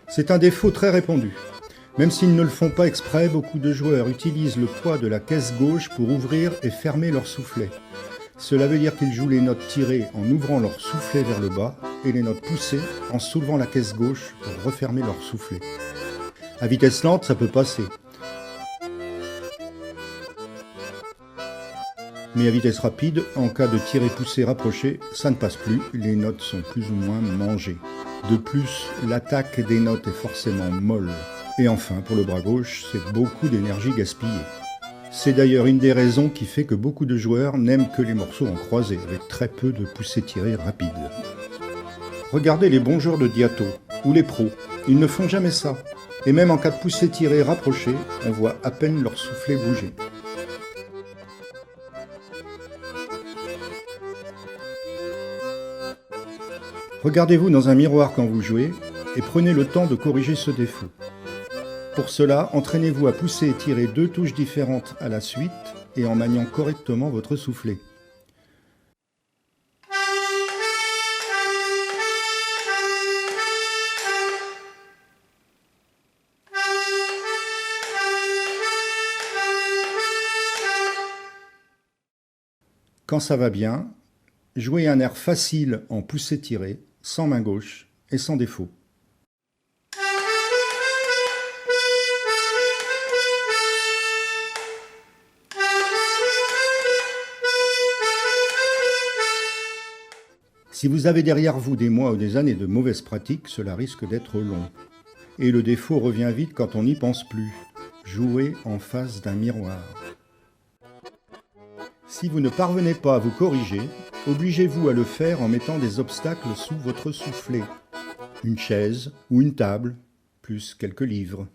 C'est un défaut très répandu. Même s'ils ne le font pas exprès, beaucoup de joueurs utilisent le poids de la caisse gauche pour ouvrir et fermer leur soufflet. Cela veut dire qu'ils jouent les notes tirées en ouvrant leur soufflet vers le bas et les notes poussées en soulevant la caisse gauche pour refermer leur soufflet. À vitesse lente, ça peut passer. Mais à vitesse rapide, en cas de tiré poussé rapproché, ça ne passe plus, les notes sont plus ou moins mangées. De plus, l'attaque des notes est forcément molle. Et enfin, pour le bras gauche, c'est beaucoup d'énergie gaspillée. C'est d'ailleurs une des raisons qui fait que beaucoup de joueurs n'aiment que les morceaux en croisé, avec très peu de poussées tirées rapides. Regardez les bons joueurs de Diato, ou les pros, ils ne font jamais ça. Et même en cas de poussée tirée rapprochée, on voit à peine leur soufflet bouger. Regardez-vous dans un miroir quand vous jouez, et prenez le temps de corriger ce défaut. Pour cela, entraînez-vous à pousser et tirer 2 touches différentes à la suite et en maniant correctement votre soufflet. Quand ça va bien, jouez un air facile en poussée-tirée, sans main gauche et sans défaut. Si vous avez derrière vous des mois ou des années de mauvaises pratiques, cela risque d'être long. Et le défaut revient vite quand on n'y pense plus. Jouez en face d'un miroir. Si vous ne parvenez pas à vous corriger, obligez-vous à le faire en mettant des obstacles sous votre soufflet. Une chaise ou une table, plus quelques livres.